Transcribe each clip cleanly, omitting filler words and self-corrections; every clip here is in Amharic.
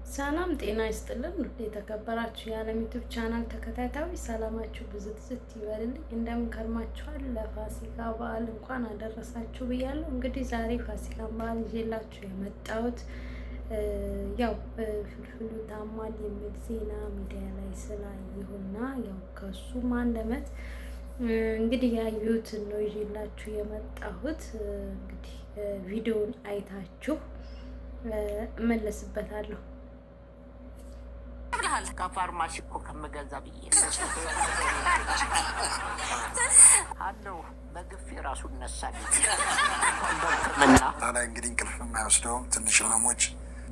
ሰላም ጤና ይስጥልን። የተከበራችሁ የዓለም ዩቲዩብ ቻናል ተከታታዮች ሰላማችሁ ብዝት ይበልልኝ። እንደምን ከርማችኋል? ለፋሲካ በዓል እንኳን አደረሳችሁ ብያለሁ። እንግዲህ ዛሬ ፋሲካን በዓል ይዤላችሁ የመጣሁት ያው ፍልፍሉ ታሟል የሚል ዜና ሚዲያ ላይ ስላየሁና ያው ከሱም አንደበት እንግዲህ ያዩትን ነው ይዤላችሁ የመጣሁት። እንግዲህ ቪዲዮውን አይታችሁ እመለስበታለሁ። ከፋርማሲ እኮ ከመገዛ ብዬ አለው በግፍ የራሱ እነሳል ላይ እንግዲህ እንቅልፍ የማይወስደውም ትንሽ ህመሞች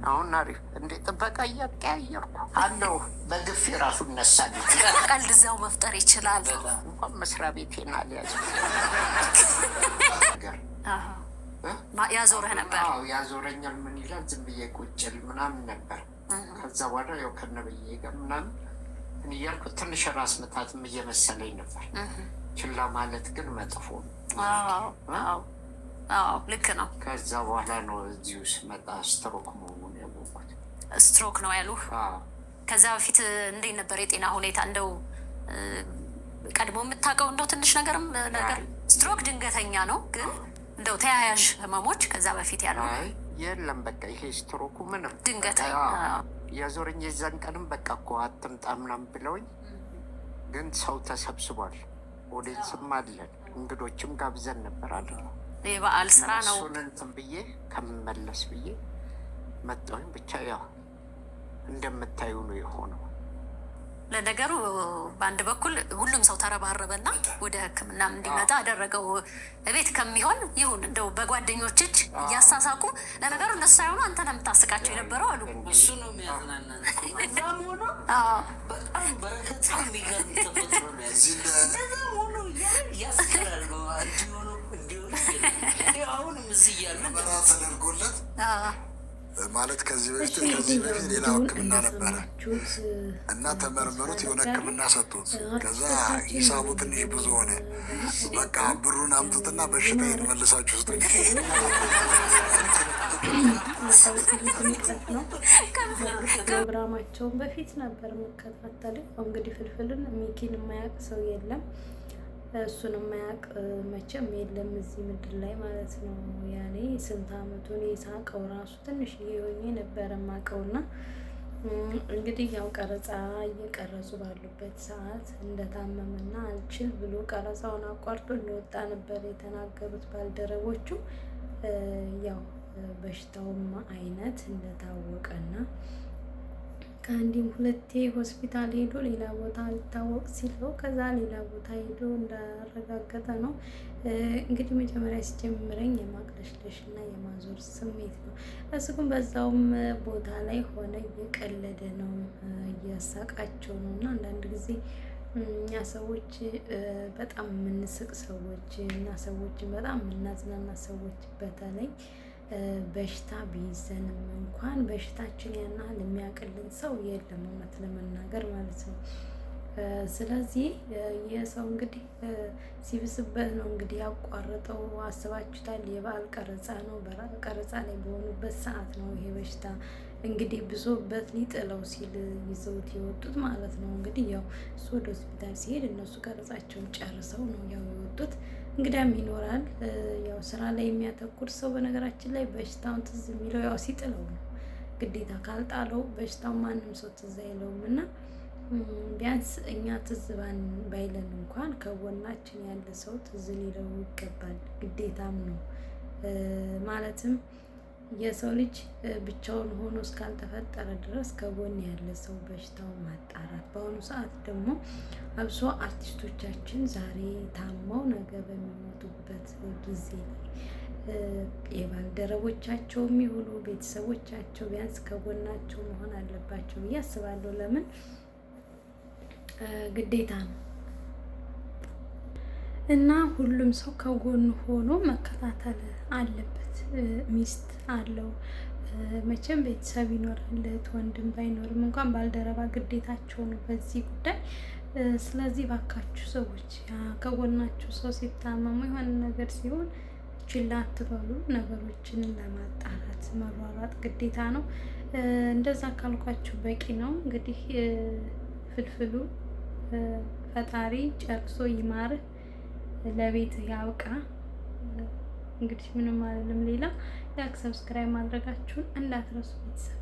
አሁን አሪፍ እንዴ ጥበቃ እያቀያየርኩ አለው በግፍ የራሱ እነሳል። ቀልድ እዛው መፍጠር ይችላል። እንኳን መስሪያ ቤቴን አልያዝ ያዞረህ ነበር? አዎ ያዞረኛል። ምን ይላል ዝም ብዬ ቁጭል ምናምን ነበር። ከዛ በኋላ ያው ከነበዬ ጋር ምናምን እያልኩ ትንሽ ራስ ምታትም እየመሰለኝ ነበር። ችላ ማለት ግን መጥፎ ነው። አዎ ልክ ነው። ከዛ በኋላ ነው እዚሁ ስመጣ ስትሮክ መሆኑን ያወቅሁት። ስትሮክ ነው ያሉህ? ከዛ በፊት እንዴት ነበር የጤና ሁኔታ? እንደው ቀድሞ የምታውቀው እንደው ትንሽ ነገር ስትሮክ ድንገተኛ ነው፣ ግን እንደው ተያያዥ ህመሞች ከዛ በፊት ያሉ የለም። በቃ ይሄ ስትሮኩ ምንም ድንገተኛ የዞረኝ። የዛን ቀንም በቃ እኮ አትምጣ ምናምን ብለውኝ፣ ግን ሰው ተሰብስቧል። ኦዲየንስም አለን፣ እንግዶችም ጋብዘን ነበር አለ። የበዓል ስራ ነው። እሱን እንትን ብዬ ከምመለስ ብዬ መጣሁኝ። ብቻ ያው እንደምታዩ ነው የሆነው። ለነገሩ በአንድ በኩል ሁሉም ሰው ተረባረበና ወደ ሕክምና እንዲመጣ አደረገው። እቤት ከሚሆን ይሁን እንደው በጓደኞች እጅ እያሳሳቁ፣ ለነገሩ እነሱ ሳይሆኑ አንተ ነው የምታስቃቸው የነበረው አሉ። እሱ ነው የሚያዝናና። እዛም ሆኖ በጣም በረከት የሚገርም ተፈጥሮ ነው ያለው። እዛም ሆኖ ያስከራል ነው እንዲሆኑ አሁንም እዚህ እያሉ ተደርጎለት ማለት ከዚህ በፊት ሌላ ህክምና ነበረ እና ተመርመሩት፣ የሆነ ህክምና ሰጡት። ከዛ ሂሳቡ ትንሽ ብዙ ሆነ። በቃ ብሩን አምጡትና በሽታ መልሳችሁ ስጡኝ። ፕሮግራማቸውን በፊት ነበር የምከታተለው። እንግዲህ ፍልፍልን ሚኪን የማያውቅ ሰው የለም፣ እሱን የማያውቅ መቼም የለም እዚህ ምድር ላይ ማለት ነው። ያኔ ስንት አመቱን የሳቀው ራሱ ትንሽ የሆኜ ነበረ ማቀውና እንግዲህ ያው ቀረጻ እየቀረጹ ባሉበት ሰዓት እንደታመመና አልችል ብሎ ቀረጻውን አቋርጦ እንደወጣ ነበር የተናገሩት ባልደረቦቹ። ያው በሽታውም አይነት እንደታወቀና ከአንዴም ሁለቴ ሆስፒታል ሄዶ ሌላ ቦታ ሊታወቅ ሲለው ከዛ ሌላ ቦታ ሄዶ እንዳረጋገጠ ነው። እንግዲህ መጀመሪያ ሲጀምረኝ የማቅለሽለሽ እና የማዞር ስሜት ነው። እሱ ግን በዛውም ቦታ ላይ ሆነ እየቀለደ ነው፣ እያሳቃቸው ነው። እና አንዳንድ ጊዜ እኛ ሰዎች በጣም የምንስቅ ሰዎች እና ሰዎችን በጣም የምናዝናና ሰዎች በተለይ በሽታ ቢይዘንም እንኳን በሽታችን ያን ያህል የሚያቅልን ሰው የለም፣ እውነት ለመናገር ማለት ነው። ስለዚህ የሰው እንግዲህ ሲብስበት ነው እንግዲህ ያቋረጠው። አስባችሁታል? የበዓል ቀረጻ ነው። ቀረጻ ላይ በሆኑበት ሰዓት ነው ይሄ በሽታ እንግዲህ ብሶበት ሊጥለው ሲል ይዘውት የወጡት ማለት ነው። እንግዲህ ያው እሱ ወደ ሆስፒታል ሲሄድ እነሱ ቀረጻቸውን ጨርሰው ነው ያው የወጡት። እንግዲያም ይኖራል ያው ስራ ላይ የሚያተኩር ሰው በነገራችን ላይ በሽታውን ትዝ የሚለው ያው ሲጥለው ነው። ግዴታ ካልጣለው በሽታው ማንም ሰው ትዝ አይለውም። እና ቢያንስ እኛ ትዝ ባይለን እንኳን ከጎናችን ያለ ሰው ትዝ ሊለው ይገባል፣ ግዴታም ነው። ማለትም የሰው ልጅ ብቻውን ሆኖ እስካልተፈጠረ ድረስ ከጎን ያለ ሰው በሽታውን ማጣራት። በአሁኑ ሰዓት ደግሞ አብሶ አርቲስቶቻችን ዛሬ ታመው ነገ በሚሞቱበት ጊዜ ላይ የባልደረቦቻቸው የሚሆኑ ቤተሰቦቻቸው ቢያንስ ከጎናቸው መሆን አለባቸው ብዬ አስባለሁ። ለምን ግዴታ ነው እና ሁሉም ሰው ከጎኑ ሆኖ መከታተል አለበት። ሚስት አለው መቼም ቤተሰብ ይኖራል፣ ወንድም ባይኖርም እንኳን ባልደረባ ግዴታቸው ነው በዚህ ጉዳይ። ስለዚህ ባካችሁ ሰዎች ከጎናችሁ ሰው ሲታመሙ የሆነ ነገር ሲሆን ችላ አትበሉ። ነገሮችን ለማጣራት መሯሯጥ ግዴታ ነው። እንደዛ ካልኳችሁ በቂ ነው። እንግዲህ ፍልፍሉ ፈጣሪ ጨርሶ ይማርህ፣ ለቤት ያብቃ። እንግዲህ ምንም አይደለም። ሌላ ላይክ ሰብስክራይብ ማድረጋችሁን እንዳትረሱ ቤተሰብ።